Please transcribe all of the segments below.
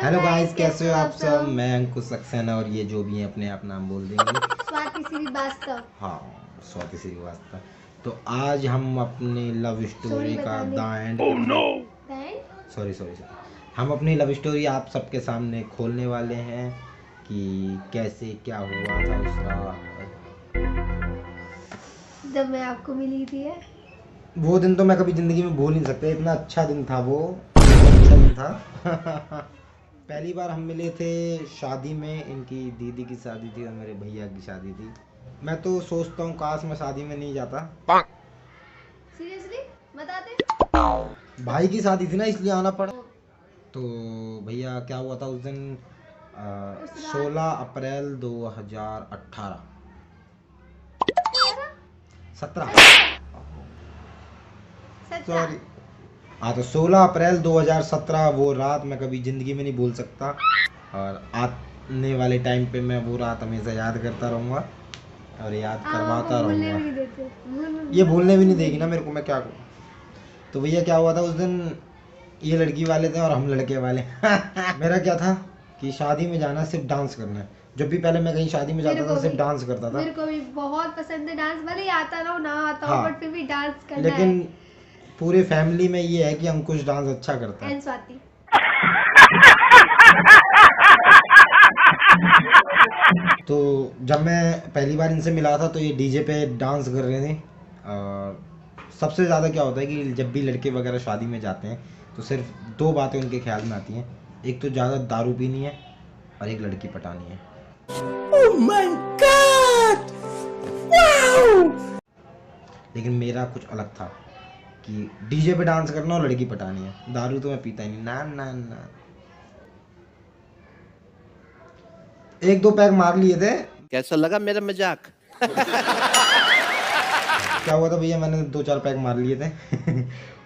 Hello guys, कैसे हो आप सब। मैं अंकुश सक्सेना और ये जो भी है अपने आप नाम बोल देंगे स्वाति श्रीवास्तव। हाँ, स्वाति श्रीवास्तव। तो आज हम अपनी लव स्टोरी का the end sorry sorry sorry हम अपनी लव स्टोरी आप सबके सामने खोलने वाले हैं कि कैसे क्या हुआ था उस रात जब मैं आपको मिली थी। वो दिन तो मैं कभी जिंदगी में भूल नहीं सकता, इतना अच्छा दिन था वो, अच्छा दिन था। पहली बार हम मिले थे शादी में, इनकी दीदी की शादी थी और मेरे भैया की शादी थी। मैं तो सोचता हूँ काश मैं शादी में नहीं जाता। सीरियसली बताते। भाई की शादी थी ना, इसलिए आना पड़ा। तो भैया क्या हुआ था उस दिन, 16 अप्रैल 2018 17 सॉरी हाँ, तो 16 अप्रैल 2017 वो रात मैं कभी ज़िंदगी में नहीं भूल सकता और आने वाले टाइम पे मैं वो रात हमेशा याद करता रहूँगा और याद करवाता रहूँगा। ये भूलने भी नहीं देगी ना मेरे को, मैं क्या करूँ। तो भैया क्या हुआ था उस दिन, ये लड़की वाले थे और हम लड़के वाले। मेरा क्या था कि शादी में जाना, सिर्फ डांस करना है। जब भी पहले मैं कहीं शादी में जाता था सिर्फ डांस करता था। मेरे को भी बहुत पसंद है डांस, भले ही आता ना हो ना आता हो, हाँ, बट फिर भी डांस करना लेकिन है। पूरे फैमिली में ये है कि अंकुश डांस अच्छा करता है। स्वाति तो जब मैं पहली बार इनसे मिला था तो ये डीजे पे डांस कर रहे थे। और सबसे ज़्यादा क्या होता है कि जब भी लड़के वगैरह शादी में जाते हैं तो सिर्फ दो बातें उनके ख्याल में आती हैं, एक तो ज़्यादा दारू पीनी है और एक लड़की पटानी है। Oh my God! Wow! लेकिन मेरा कुछ अलग था कि डीजे पे डांस करना और लड़की पटानी है। दारू तो मैं पीता ही नहीं, ना ना ना। एक दो पैक मार लिए थे। कैसा लगा मेरा मजाक? क्या हुआ था भैया, मैंने दो चार पैक मार लिए थे।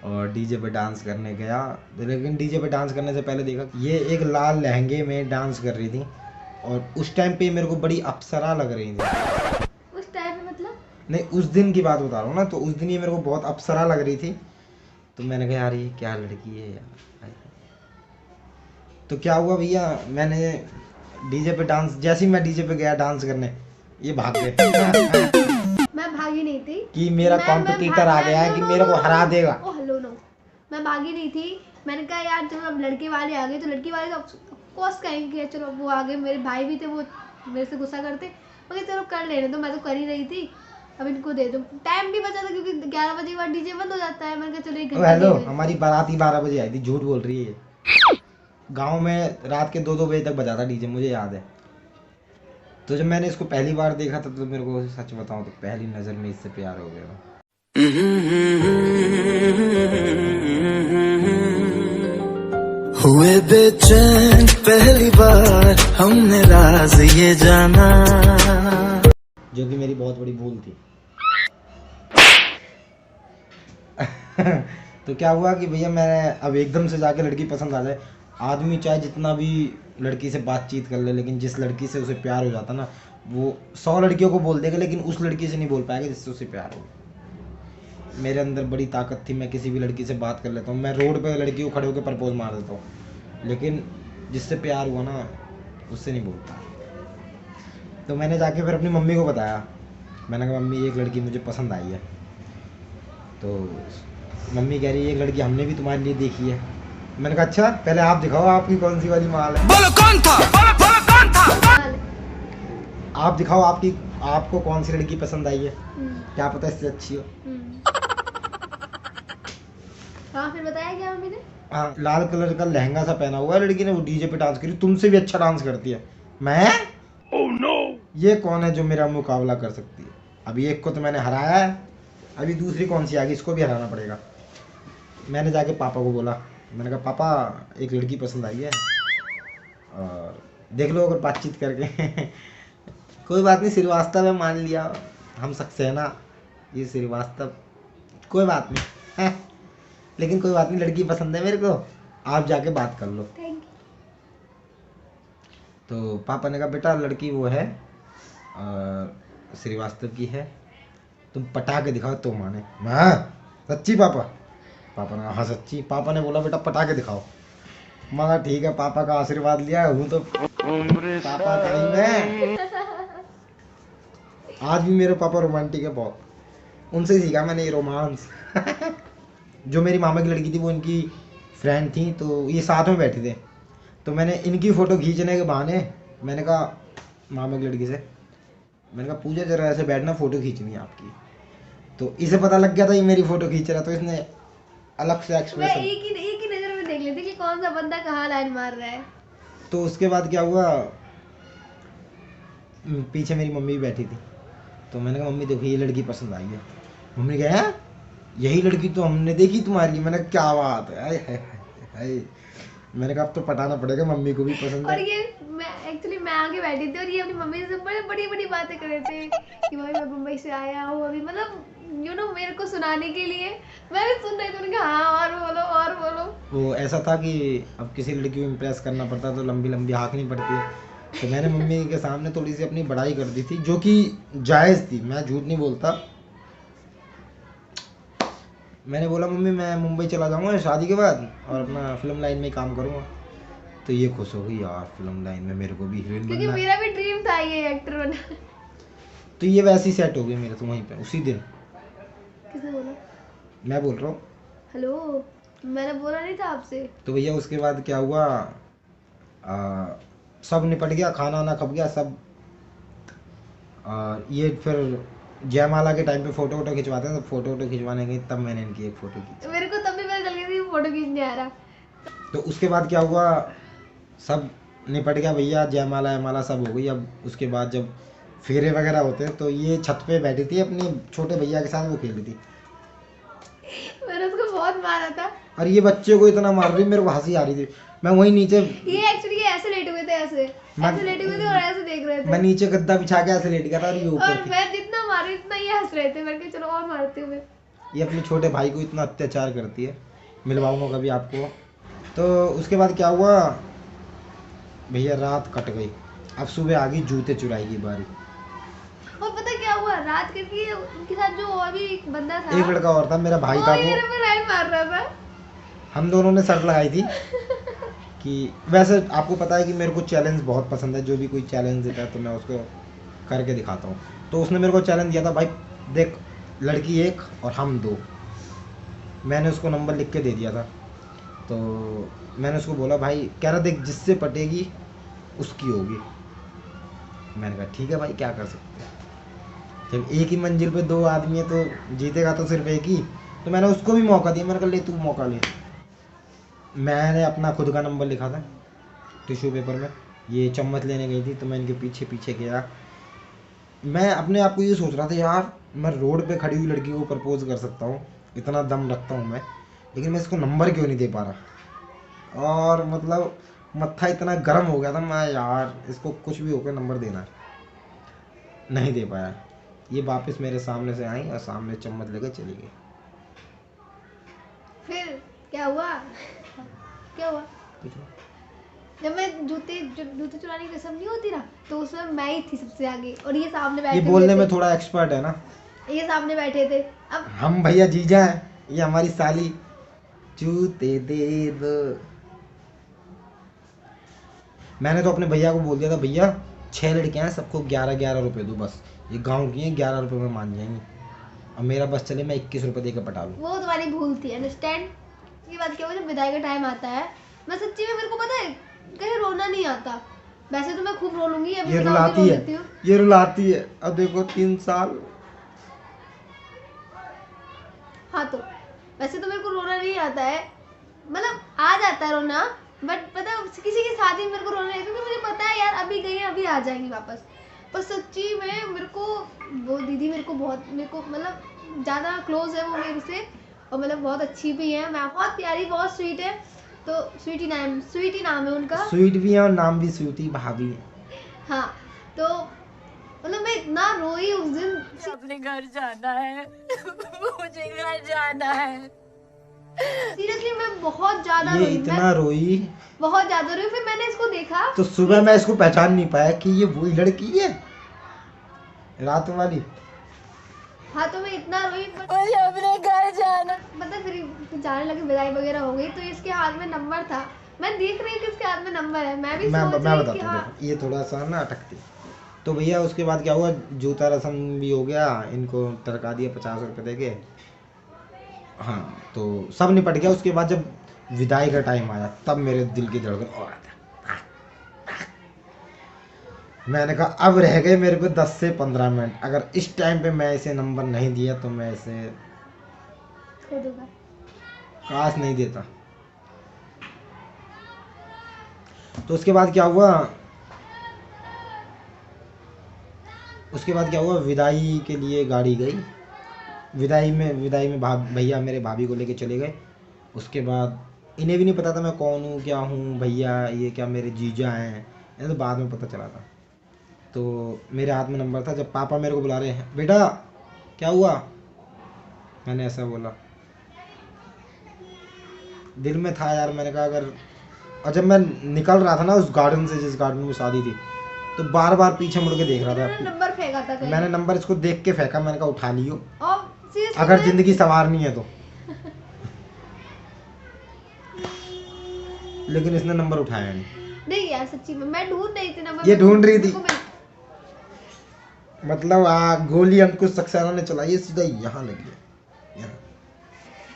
और डीजे पे डांस करने गया, लेकिन डीजे पे डांस करने से पहले देखा ये एक लाल लहंगे में डांस कर रही थी और उस टाइम पे मेरे को बड़ी अप्सरा लग रही थी। उस टाइम में मतलब नहीं, उस दिन की बात बता रहा हूँ ना, तो उस दिन ये मेरे को बहुत अप्सरा लग रही थी। तो मैंने कहा यार ये क्या लड़की है यार। तो क्या हुआ भैया, मैंने डीजे पे डांस, जैसे ही मैं डीजे पे गया डांस करने, ये भाग गए। मैं भागी नहीं थी कि मेरा कॉम्पिटिटर आ गया है कि मेरे को हरा देगा। ओ हेलो नो, मैं भागी नहीं थी। मैंने कहा यार चलो अब लड़के वाले आ गए तो लड़की वाले तो ऑफकोर्स कहेंगे चलो वो आ गए। मेरे भाई भी थे, वो मेरे से गुस्सा करते, मगर चलो कर लेने तो, मैं तो कर ही रही थी। अब इनको दे दो, टाइम भी बचा था क्योंकि 11 बजे के बाद डीजे बंद हो जाता है। मैंने कहा चलो 1 घंटा। हेलो, हमारी बारात ही 12 बजे आई थी, झूठ बोल रही है। गांव में रात के 2-2 बजे तक बजा था डीजे, मुझे याद है। तो जब मैंने इसको पहली बार देखा था तो मेरे को सच बताऊं तो पहली नजर में इससे प्यार हो गया। हुए बेचैन पहली बार हमने राज ये जाना, जो कि मेरी बहुत बड़ी भूल थी। तो क्या हुआ कि भैया मैंने अब एकदम से जाके लड़की पसंद आ जाए, आदमी चाहे जितना भी लड़की से बातचीत कर ले, लेकिन जिस लड़की से उसे प्यार हो जाता ना, वो 100 लड़कियों को बोल देगा लेकिन उस लड़की से नहीं बोल पाएगा जिससे उसे प्यार हो। मेरे अंदर बड़ी ताकत थी, मैं किसी भी लड़की से बात कर लेता हूँ। मैं रोड पे लड़की को खड़े होकर प्रपोज मार देता हूँ, लेकिन जिससे प्यार हुआ ना उससे नहीं बोलता। तो मैंने जाके फिर अपनी मम्मी को बताया। मैंने कहा मम्मी एक लड़की मुझे पसंद आई है। तो मम्मी कह रही है एक लड़की हमने भी तुम्हारे लिए देखी है। मैंने कहा अच्छा, पहले आप दिखाओ आपकी कौन सी वाली माल है। बोलो कौन था, बोलो बोलो कौन था। आप दिखाओ आपको कौन सी लड़की पसंद आई है, क्या पता इससे अच्छी हो। हाँ फिर बताया क्या मम्मी ने? हाँ, लाल कलर का लहंगा सा पहना हुआ है लड़की ने, वो डीजे पे डांस करी, तुमसे भी अच्छा डांस करती है। मैं ये कौन है जो मेरा मुकाबला कर सकती है। अभी एक को तो मैंने हराया है, अभी दूसरी कौन सी आ गई, इसको भी हराना पड़ेगा। मैंने जाके पापा को बोला, मैंने कहा पापा एक लड़की पसंद आई है और देख लो अगर बातचीत करके। कोई बात नहीं, श्रीवास्तव है मान लिया, हम सक्सेना, ये श्रीवास्तव, कोई बात नहीं। लेकिन कोई बात नहीं, लड़की पसंद है मेरे को, आप जाके बात कर लो। तो पापा ने कहा बेटा लड़की वो है श्रीवास्तव की है, तुम पटा के दिखाओ तो माने। हाँ सच्ची पापा? पापा ने कहा हाँ सच्ची। पापा ने बोला बेटा पटा के दिखाओ। मगर ठीक है, पापा का आशीर्वाद लिया हूँ तो पापा का ही मैं। आज भी मेरे पापा रोमांटिक है बहुत, उनसे सीखा मैंने ये रोमांस। जो मेरी मामा की लड़की थी वो इनकी फ्रेंड थी, तो ये साथ में बैठे थे, तो मैंने इनकी फ़ोटो खींचने के बहाने मैंने कहा मामा की लड़की से, मैंने कहा पूजा जरा ऐसे बैठना, फ़ोटो खींचनी है आपकी। तो इसे पता लग गया था ये मेरी फ़ोटो खींच रहा, तो इसने अलग से मैं एक्सप्रेशन। एक ही नजर में देख लेती कि कौन सा बंदा कहाँ लाइन मार रहा है। तो उसके बाद क्या हुआ, पीछे मेरी मम्मी भी बैठी थी, तो मैंने कहा मम्मी देखो ये लड़की पसंद आई है। मम्मी ने कहा "हैं? यही लड़की तो हमने देखी तुम्हारी"। मैंने कहा क्या बात है, हाय, हाय, हाय, हाय। मैंने कहा अब तो पटाना पड़ेगा, मम्मी को भी पसंद और है। ये मैं आगे बैठी थी और ये अपनी मम्मी से बड़ी बड़ी बड़ी बातें कर रहे थे कि भाई मैं मुंबई से आया हूँ अभी, मतलब मेरे को सुनाने के लिए। मैं भी सुन रही थी, उन्होंने कहा हाँ और बोलो और बोलो। वो ऐसा था कि अब किसी लड़की को इम्प्रेस करना पड़ता तो लंबी लंबी हाँकनी पड़ती है, तो मैंने मम्मी के सामने थोड़ी सी अपनी बड़ाई कर दी थी, जो कि जायज़ थी, मैं झूठ नहीं बोलता। मैंने बोला मम्मी मैं मुंबई चला जाऊँगा शादी के बाद और अपना फिल्म लाइन में ही काम करूँगा। तो ये खुश हो गई, यार फिल्म लाइन में मेरे को भी हीरोइन क्योंकि बनना है। मेरा भी ड्रीम था ये एक्टर बनना। तो ये वैसे ही सेट हो गई मेरे तो वहीं पे उसी दिन। किसने बोला? मैं बोल रहा हूँ। हेलो, मैंने बोला नहीं था आपसे। तो भैया उसके बाद क्या हुआ, सब निपट गया, खाना वाना खप गया सब। ये फिर जयमाला के टाइम पे फ़ोटो वोटो खिंचवाते हैं, तो फ़ोटो वोटो खिंचवाने गई, तब मैंने इनकी एक फ़ोटो खींची। मेरे को तब भी पता चल गया था फोटो खींचने आ रहा। तो उसके बाद क्या हुआ, सब निपट गया भैया, जयमाला वयमाला सब हो गई। अब उसके बाद जब फेरे वगैरह होते हैं तो ये छत पे बैठी थी अपने छोटे भैया के साथ, वो खेल रही थी। मैंने उसको बहुत मारा था। और ये बच्चे को इतना मार रही, मेरे को हंसी आ रही थी। मैं वहीं नीचे, ये एक्चुअली ऐसे लेटे हुए थे, ऐसे लेटे हुए थे और ऐसे देख रहे थे। मैं नीचे गद्दा बिछा के ऐसे लेट गया था और ये ऊपर और थी। मैं जितना मारी इतना ये हंस रहे थे। मैंने कहा चलो और मारती हूँ मैं। ये अपने छोटे भाई को इतना अत्याचार करती है, मिलवाऊंगा कभी आपको। तो उसके बाद क्या हुआ भैया, रात कट गई, अब सुबह आ गई जूते चुराई की बारी। और पता क्या हुआ, रात करके उनके साथ जो और भी एक बंदा था, एक लड़का और था, मेरा भाई था, ये वो मेरे पे लाइन मार रहा था। हम दोनों ने शर्त लगाई थी कि वैसे आपको पता है कि मेरे को चैलेंज बहुत पसंद है, जो भी कोई चैलेंज देता है तो मैं उसको करके दिखाता हूँ। तो उसने मेरे को चैलेंज दिया था, भाई देख लड़की एक और हम दो। मैंने उसको नंबर लिख के दे दिया था। तो मैंने उसको बोला भाई, कह रहा देख जिससे पटेगी उसकी होगी। मैंने कहा ठीक है भाई, क्या कर सकते हैं, जब एक ही मंजिल पे दो आदमी है तो जीतेगा तो सिर्फ एक ही। तो मैंने उसको भी मौका दिया, मैंने कहा ले तू मौका ले। मैंने अपना खुद का नंबर लिखा था टिश्यू पेपर में। ये चम्मच लेने गई थी तो मैं इनके पीछे पीछे गया। मैं अपने आप को ये सोच रहा था, यार मैं रोड पे खड़ी हुई लड़की को प्रपोज कर सकता हूँ, इतना दम रखता हूँ मैं, लेकिन मैं इसको नंबर क्यों नहीं दे पा रहा। और मतलब मत्था इतना गर्म हो गया था, मैं यार इसको कुछ भी होकर नंबर देना है, नहीं दे पाया। ये वापस मेरे सामने से आई और सामने चम्मच लेकर चली गई। फिर क्या हुआ? क्या हुआ? जब मैं जूते चुराने की रस्म नहीं होती ना, तो उसमें मैं ही थी सबसे आगे और ये सामने बैठे ये बोलने में थोड़ा एक्सपर्ट है ना। ये सामने बैठे थे। अब हम भैया जीजा हैं, ये हमारी साली। जूते दे दो। मैंने तो अपने भैया को बोल दिया था, भैया 6 लड़कियां हैं, सबको 11-11 रुपए दो बस, ये गांव की हैं, 11 रुपए में मान जाएंगी, और मेरा बस चले मैं 21 रुपए देकर पटा लूँ। वो तुम्हारी भूल थी, अंडरस्टैंड। ये बात क्या हुआ, जब विदाई का टाइम आता है, मैं सच्ची में, मेरे को पता है कहीं रोना नहीं आता। वैसे तो मैं खूब रो लूंगी, अभी ये बताऊंगी, रुलाती रो है, लेती हूँ। ये रुलाती है। अब देखो 3 साल। हाँ तो वैसे तो मेरे को रोना नहीं आता है, मतलब आ जाता है रोना, बट पता है किसी के साथ ही मेरे को रोना नहीं, क्योंकि मुझे पता है यार अभी गई है अभी आ जाएंगी वापस। पर सच्ची में मेरे को वो दीदी मेरे को मतलब ज़्यादा क्लोज है वो मेरे से, और मतलब बहुत अच्छी भी है, मैं बहुत प्यारी, बहुत स्वीट है। तो स्वीटी नाम है उनका। स्वीट भी है और नाम भी स्वीटी भाभी है। हाँ तो मतलब मैं इतना रोई उस दिन। अपने घर जाना है मुझे घर जाना है। सीरियसली मैं बहुत ज्यादा ये रोई, इतना रोई, बहुत ज्यादा रोई। फिर मैंने इसको देखा तो सुबह मैं इसको पहचान नहीं पाया कि ये वही लड़की है रात वाली। हाँ तो मैं इतना रोई, मुझे अपने घर जाना। मतलब फिर जाने लगे, विदाई वगैरह हो गई, तो इसके हाथ में नंबर था। मैं देख रही हूँ किसके हाथ में नंबर है, मैं भी मैं सोच मैं रही बताता कि हूँ, हाँ। देखो ये थोड़ा सा ना अटकती। तो भैया उसके बाद क्या हुआ, जूता रस्म भी हो गया, इनको टरका दिया 50 रुपये दे के। हाँ, तो सब निपट गया। उसके बाद जब विदाई का टाइम आया तब मेरे दिल की धड़कन और आता। मैंने कहा अब रह गए मेरे को 10 से 15 मिनट, अगर इस टाइम पे मैं इसे नंबर नहीं दिया तो मैं इसे खो दूंगा। काश नहीं देता। तो उसके बाद क्या हुआ, विदाई के लिए गाड़ी गई। विदाई में भैया मेरे भाभी को लेके चले गए। उसके बाद इन्हें भी नहीं पता था मैं कौन हूँ, क्या हूँ, भैया ये क्या मेरे जीजा हैं, ये तो बाद में पता चला था। तो मेरे हाथ में नंबर था। जब पापा मेरे को बुला रहे हैं, बेटा क्या हुआ, मैंने ऐसा बोला। दिल में था यार, मैंने कहा अगर, और जब मैं निकल रहा था ना उस गार्डन से जिस गार्डन में शादी थी, तो बार बार पीछे मुड़ के देख रहा मैंने था। नंबर फेंका था कहीं। मैंने नंबर इसको देख के फेंका, मैंने कहा उठा लियो, और seriously अगर मैं- जिंदगी संवारनी है तो। लेकिन इसने नंबर उठाया नहीं। नहीं यार सच्ची में मैं ढूंढ रही थी नंबर। ये ढूंढ रही थी। मेरे को मतलब गोली अंकुश सक्सेना ने चलाई है, सीधा यहाँ लगी है, यहाँ।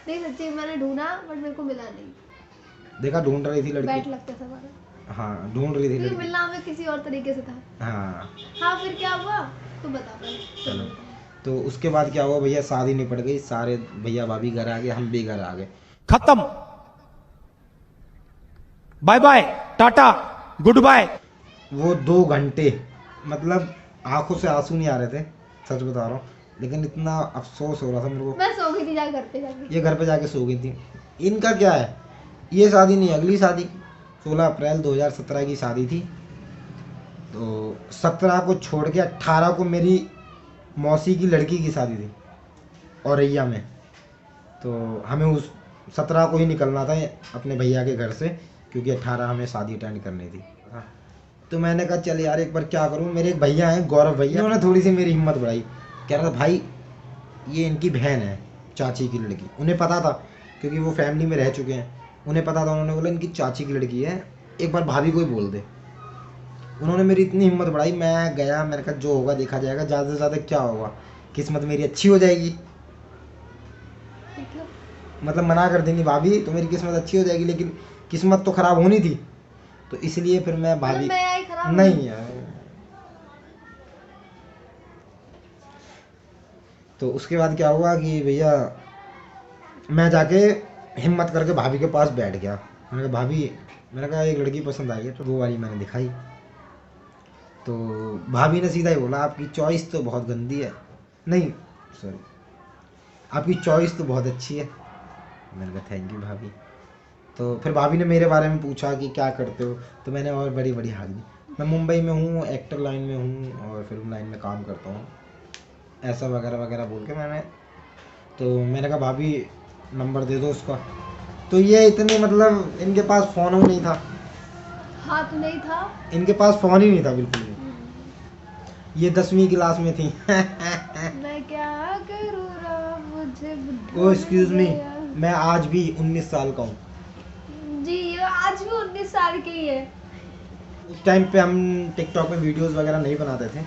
नहीं सच्ची में मैंने ढूंढा बट मेरे को मिला नहीं। देखा, ढूंढ रही थी बैट लड़की। लगता था हमारा, हाँ, ढूंढ रही थी क्योंकि लड़की। मिलना हमें किसी और तरीके से था। हाँ, हाँ फिर क्या हुआ तो बता पाए। चलो। तो उसके बाद क्या हुआ भैया, शादी निपट गई, सारे भैया भाभी घर आ गए, हम भी घर आ गए। खत्म, बाय बाय, टाटा, गुड बाय। वो 2 घंटे, मतलब आंखों से आंसू नहीं आ रहे थे, सच बता रहा हूँ, लेकिन इतना अफसोस हो रहा था मेरे को। मैं सो गई थी जाके घर पे जाके। ये घर पे जाके सो गई थी। इनका क्या है, ये शादी नहीं, अगली शादी 16 अप्रैल 2017 की शादी थी। तो 17 को छोड़ के 18 को मेरी मौसी की लड़की की शादी थी औरैया में। तो हमें उस 17 को ही निकलना था अपने भैया के घर से, क्योंकि 18 हमें शादी अटेंड करनी थी। तो मैंने कहा चल यार एक बार क्या करूं, मेरे एक भैया हैं गौरव भैया, उन्होंने थोड़ी सी मेरी हिम्मत बढ़ाई। कह रहा था भाई ये इनकी बहन है, चाची की लड़की। उन्हें पता था क्योंकि वो फैमिली में रह चुके हैं, उन्हें पता था। उन्होंने बोला इनकी चाची की लड़की है, एक बार भाभी को ही बोल दे। उन्होंने मेरी इतनी हिम्मत बढ़ाई, मैं गया, मैंने कहा जो होगा देखा जाएगा, ज़्यादा से ज़्यादा क्या होगा, किस्मत मेरी अच्छी हो जाएगी। मतलब मना कर देंगी भाभी तो मेरी किस्मत अच्छी हो जाएगी, लेकिन किस्मत तो ख़राब होनी थी। तो इसलिए फिर मैं भाभी मैं आई खराब नहीं यार। तो उसके बाद क्या हुआ कि भैया मैं जाके हिम्मत करके भाभी के पास बैठ गया। मैंने कहा भाभी, मैंने कहा एक लड़की पसंद आई है, तो वो वाली मैंने दिखाई। तो भाभी ने सीधा ही बोला आपकी चॉइस तो बहुत गंदी है, नहीं सॉरी, आपकी चॉइस तो बहुत अच्छी है। मैंने कहा थैंक यू भाभी। तो फिर भाभी ने मेरे बारे में पूछा कि क्या करते हो, तो मैंने और बड़ी बड़ी हाल दी, मैं मुंबई में हूँ, एक्टर लाइन में हूँ और फिल्म लाइन में काम करता हूँ, ऐसा वगैरह वगैरह बोल के मैंने कहा भाभी नंबर दे दो उसका। तो ये इतनी, मतलब इनके पास फ़ोन ही नहीं था, हाथ नहीं था। इनके पास फ़ोन ही नहीं था बिल्कुल भी। ये 10वीं क्लास में थी। मैं क्या करूँ राम मुझे बुद्धू ओ एक्सक्यूज मी, मिल गया। मैं आज भी 19 साल का हूँ। जी ये आज भी 19 साल की ही है। उस टाइम पे हम टिकटॉक में वीडियोस वगैरह नहीं बनाते थे।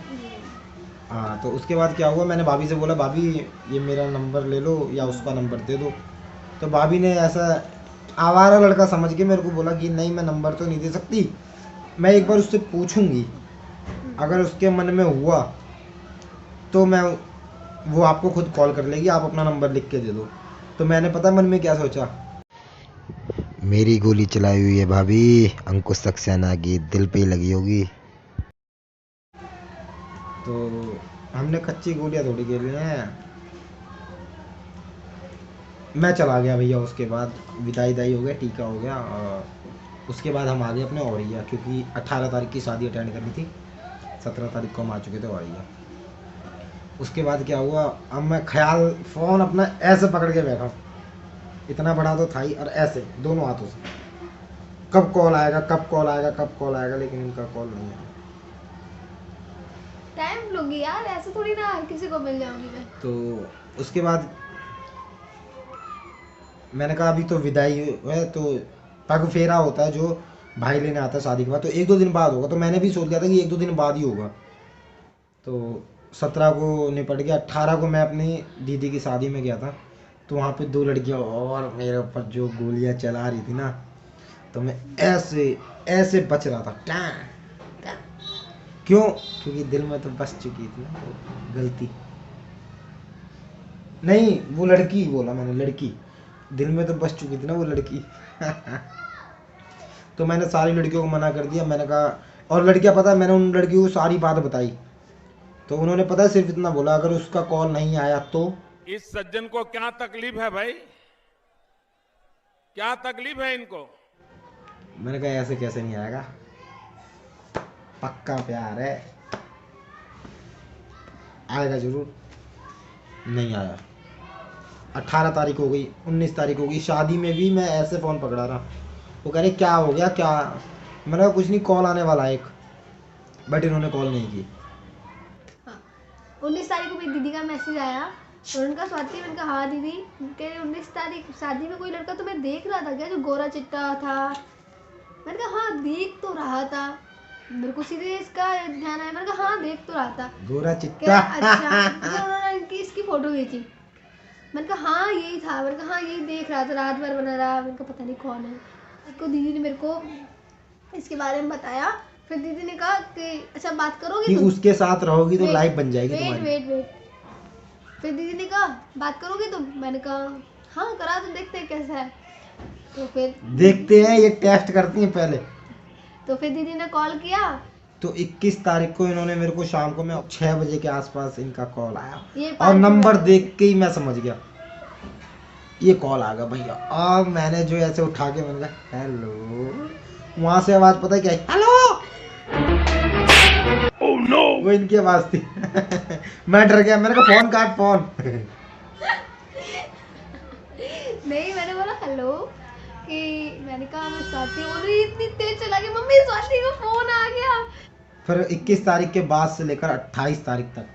हाँ, तो उसके बाद क्या हुआ, मैंने भाभी से बोला भाभी ये मेरा नंबर ले लो या उसका नंबर दे दो। तो भाभी ने ऐसा आवारा लड़का समझ के मेरे को बोला कि नहीं मैं नंबर तो नहीं दे सकती, मैं एक बार उससे पूछूंगी, अगर उसके मन में हुआ तो वो आपको खुद कॉल कर लेगी, आप अपना नंबर लिख के दे दो। तो मैंने पता मन में क्या सोचा, मेरी गोली चलाई हुई है भाभी, अंकुश सक्सेना की, दिल पे ही लगी होगी। तो हमने कच्ची गोलियां थोड़ी खेली हैं। मैं चला गया भैया। उसके बाद विदाई हो गया, टीका हो गया, और उसके बाद हम आ गए अपने औरैया, क्योंकि 18 तारीख की शादी अटेंड करनी थी, 17 तारीख को हम आ चुके थे औरैया। उसके बाद क्या हुआ, अब मैं फ़ोन अपना ऐसे पकड़ के बैठा हूँ, इतना बड़ा तो था ही, और ऐसे दोनों हाथों से, कब कॉल आएगा कब कॉल आएगा कब कॉल आएगा, लेकिन इनका कॉल नहीं आया। टाइम लूंगी यार, ऐसे थोड़ी ना हर किसी को मिल जाऊंगी मैं। तो उसके बाद मैंने कहा अभी तो विदाई है, तो पग फेरा होता है जो भाई लेने आता है शादी के बाद, तो 1-2 दिन बाद होगा। तो मैंने भी सोच लिया था कि 1-2 दिन बाद ही होगा। तो 17 को निपट गया। 18 को मैं अपनी दीदी की शादी में गया था, तो वहाँ पे 2 लड़कियाँ और मेरे ऊपर जो गोलियाँ चला रही थी ना, तो मैं ऐसे ऐसे बच रहा था। टां, टां। क्यों? क्योंकि दिल में तो बस चुकी थी ना वो गलती। नहीं, वो लड़की बोला मैंने, लड़की। दिल में तो बस चुकी थी ना वो लड़की। तो मैंने सारी लड़कियों को मना कर दिया। मैंने कहा, और लड़कियां, पता है मैंने उन लड़कियों को सारी बात बताई, तो उन्होंने पता है सिर्फ इतना बोला, अगर उसका कॉल नहीं आया तो। इस सज्जन को क्या तकलीफ है भाई? क्या तकलीफ है इनको? मैंने कहा ऐसे कैसे नहीं आएगा, पक्का प्यार है, आएगा जरूर। नहीं आया। 18 तारीख हो गई, 19 तारीख हो गई, शादी में भी मैं ऐसे फ़ोन पकड़ा रहा। वो कह रहे क्या हो गया क्या? मैंने कहा कुछ नहीं, कॉल आने वाला है एक, बट इन्होंने कॉल नहीं की। 19 तारीख को मेरी दीदी का मैसेज आया और उनका स्वाति। मैंने कहा हाँ दीदी, कह रहे 19 तारीख शादी में कोई लड़का तो मैं देख रहा था क्या, जो गोरा चिट्टा था? मैंने कहा हाँ देख तो रहा था, मेरे को सीधे इसका ध्यान आया। मैंने कहा हाँ देख तो रहा था, गोरा कह चिट्टा। रहे अच्छा। तो उन्होंने इसकी फोटो भेजी। मैंने कहा हाँ यही था। मैंने कहा हाँ यही देख रहा था, रात भर बना रहा। मैंने कहा पता नहीं कौन है। तो दीदी ने मेरे को इसके बारे में बताया। फिर दीदी ने कहा कि अच्छा बात करोगी कि तुम? उसके साथ रहोगी तो वेट, लाइफ बन जाएगी वेट तुम्हारी। Wait wait. फिर दीदी ने कहा बात करोगी तुम? मैंने कहा हाँ करा तो देखते हैं कैसा है। तो फिर देखते हैं, ये टेस्ट करती हैं पहले। तो फिर दीदी ने कॉल किया। तो 21 तारीख को इन्होंने मेरे को शाम को, मैं 6 बजे के आसपास इनका कॉल आया, ये और पार्टी नंबर में- देख के ही मैं समझ गया ये कॉल आ गया भैया। अब मैंने जो ऐसे उठा के मैंने कहा हेलो, वहां से आवाज पता है क्या है? हेलो। ओह नो, वो इनकी आवाज थी। मैं डर गया, मैंने कहा फोन काट फोन। नहीं मैंने बोला हेलो, कि मैंने कहा मैं स्वाति बोल रही। इतनी तेज चला गया मम्मी, स्वाति का फोन आ गया। फिर 21 तारीख के बाद से लेकर 28 तारीख तक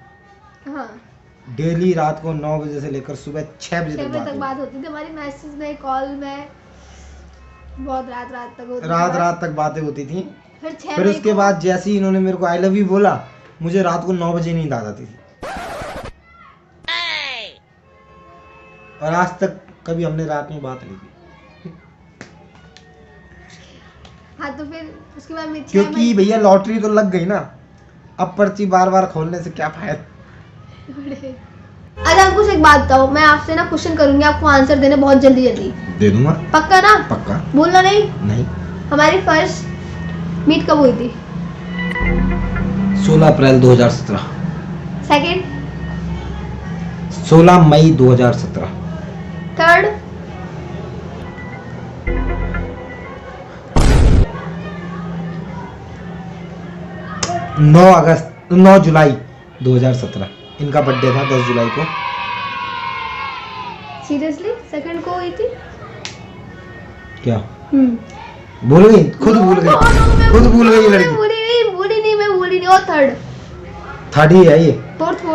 हाँ डेली रात को 9 बजे से लेकर सुबह 6 बजे 6 तक बजे तक बात बात होती थी हमारी, मैसेज में कॉल में, बहुत रात रात तक होती हुई। थी रात बात। रात तक बातें होती थी। फिर 6 फिर मई उसके को- बाद जैसे ही इन्होंने मेरे को आई लव यू बोला, मुझे रात को 9 बजे नींद आ जाती थी। और आज तक कभी हमने रात में बात नहीं की, हाँ तो फिर उसके बाद में 6 क्योंकि मई भैया लॉटरी तो लग गई ना। अब पर्ची बार बार खोलने से क्या फायदा। अच्छा आप कुछ एक बात बताओ, मैं आपसे ना क्वेश्चन करूंगी, आपको आंसर देने बहुत जल्दी जल्दी। दे दूंगा, पक्का ना? पक्का। बोलना नहीं। नहीं। हमारी फर्स्ट मीट कब हुई थी? 16 अप्रैल 2017। सेकंड? 16 मई 2017। थर्ड? नौ जुलाई 2017 इनका बर्थडे था, 10 जुलाई को। सीरियसली सेकंड को हुई थी? क्या हम्म भूल गई? खुद भूल गई, खुद भूल गई ये लड़की। बोली नहीं। और थर्ड? थर्ड ही है ये। फोर्थ?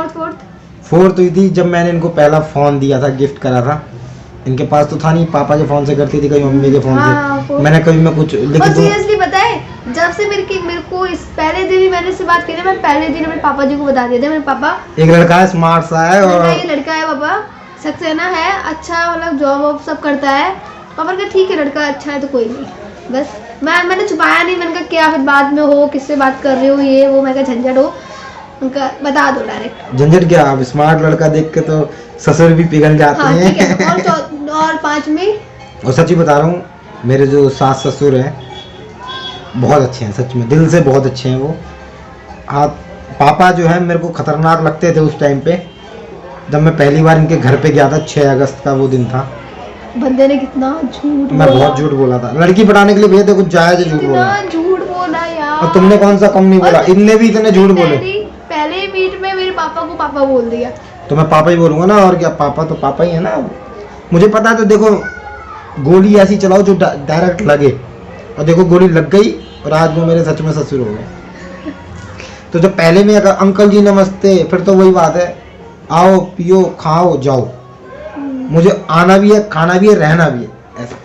फोर्थ हुई थी जब मैंने इनको पहला फोन दिया था, गिफ्ट करा था। इनके पास तो था नहीं, पापा के फोन से करती थी, कभी मम्मी के फोन हाँ, से। मैंने कभी मैं कुछ, और लेकिन सीरियसली पता है, जब से मेरे को इस पहले दिन ही मैंने इससे बात की थी, मैं पहले दिन मेरे पापा जी को बता दिया था। मेरे पापा, एक लड़का है, स्मार्ट सा है, मैंने कहा, और ये लड़का है पापा, सक्सेना है, अच्छा मतलब जॉब वॉब सब करता है। पापा ने कहा ठीक है लड़का अच्छा है तो कोई नहीं। बस मैंने छुपाया नहीं। मैंने कहा क्या फिर बाद में हो, किससे बात कर रहे हो, ये वो, मैं कहा झंझट हो, उनका बता दो डायरेक्ट। झंझट क्या, अब स्मार्ट लड़का देख के तो ससुर भी पिघल जाते हाँ ठीक है। हैं। और 5 में और सच्ची बता रहा हूँ, मेरे जो सास ससुर हैं बहुत अच्छे हैं, सच में दिल से बहुत अच्छे हैं वो। हाँ, पापा जो है मेरे को खतरनाक लगते थे उस टाइम पे, जब मैं पहली बार इनके घर पे गया था। 6 अगस्त का वो दिन था। बंदे ने कितना झूठ मैं बहुत झूठ बोला था, लड़की पटाने के लिए भैया, तो कुछ जायज झूठ बोला। कितना झूठ बोला यार। और तुमने कौन सा कम नहीं बोला, और इनने भी इतने झूठ बोले। पहले मीट में मेरे पापा को पापा बोल दिया। तो मैं पापा ही बोलूंगा ना, और क्या, पापा तो पापा ही है ना। मुझे पता है, तो देखो गोली ऐसी चलाओ जो डायरेक्ट लगे, और देखो गोली लग गई, और आज वो मेरे सच में ससुर हो गए। तो जब पहले में अगर अंकल जी नमस्ते, फिर तो वही बात है, आओ पियो खाओ जाओ। मुझे आना भी है, खाना भी है, रहना भी है, ऐसा।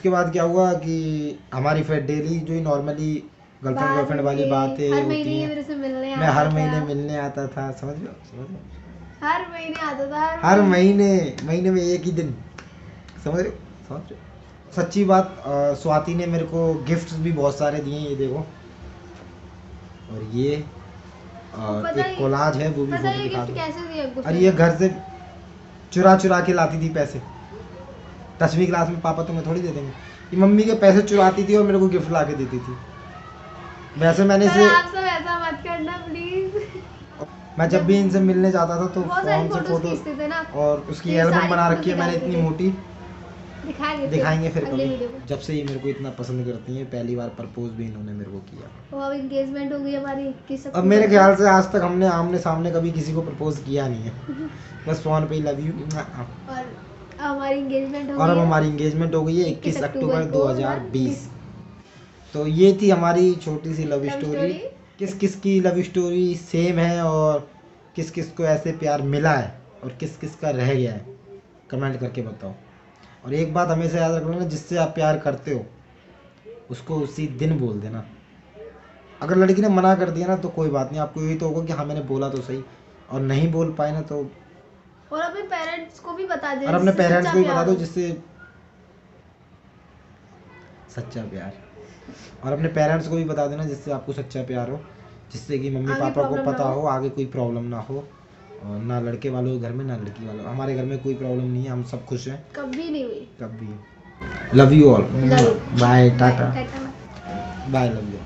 उसके बाद क्या हुआ कि हमारी फिर डेली जो ही नॉर्मली गर्लफ्रेंड गर्लफ्रेंड वाली बातें हर होती महीने ये हैं। मेरे से मिलने मैं आता हर था। महीने मिलने आता था, समझ रहे हो? हर महीने आता था हर महीने में एक ही दिन, समझ रहे हो? सच्ची बात, स्वाति ने मेरे को गिफ्ट्स भी बहुत सारे दिए, ये देखो, और ये और पता एक ही- कोलाज है, वो भी पता फोटो है ये दिखा गिफ्ट दूं। कैसे दिया गुस्से और ये में? घर से चुरा के लाती थी पैसे। 10वीं क्लास में पापा तुम्हें थोड़ी दे देंगे, ये मम्मी के पैसे चुराती थी और मेरे को गिफ्ट ला के देती थी। वैसे मैंने पर इसे, आप सब ऐसा मत करना प्लीज। मैं जब भी इनसे मिलने जाता था तो बहुत सारी फोन से फोटोज फोटो, खींचते थे ना, और उसकी ये एल्बम सारी बना फोटोज रखी है मैंने दिखाते इतनी थे। मोटी, दिखाएंगे फिर अगले कभी। वीडियो में। जब से ये मेरे को इतना पसंद करती है, पहली बार प्रपोज भी इन्होंने मेरे को किया। वो अब एंगेजमेंट हो गई हमारी 21 अब मेरे ख्याल से आज तक हमने आमने सामने कभी किसी को प्रपोज किया नहीं है, बस फोन पे ही लव यू। और हमारी एंगेजमेंट हो और अब गई है। हमारी एंगेजमेंट हो गई है 21 अक्टूबर 2020। 2020। तो ये थी हमारी छोटी सी लव Love स्टोरी। story। किस किस की लव स्टोरी सेम है और किस किस को ऐसे प्यार मिला है और किस किस का रह गया है, कमेंट करके बताओ। और एक बात हमेशा याद रखना, जिससे आप प्यार करते हो उसको उसी दिन बोल देना। अगर लड़की ने मना कर दिया ना तो कोई बात नहीं, आपको यही तो होगा कि हाँ मैंने बोला तो सही, और नहीं बोल पाए ना तो, और अपने पेरेंट्स को भी बता दे, और अपने जिससे पेरेंट्स सच्चा को भी बता प्यार दो हो। जिससे सच्चा प्यार, और अपने पेरेंट्स को भी बता देना जिससे आपको सच्चा प्यार हो, जिससे कि मम्मी आगे पापा को problem ना पता हो। हो, आगे कोई प्रॉब्लम ना हो, और ना लड़के वालों के घर में ना लड़की वालों। हमारे घर में कोई प्रॉब्लम नहीं है, हम सब खुश हैं कभी नहीं हुई। कभी। Love you all, Love you। Bye, टाटा, टाटा। Bye, love you.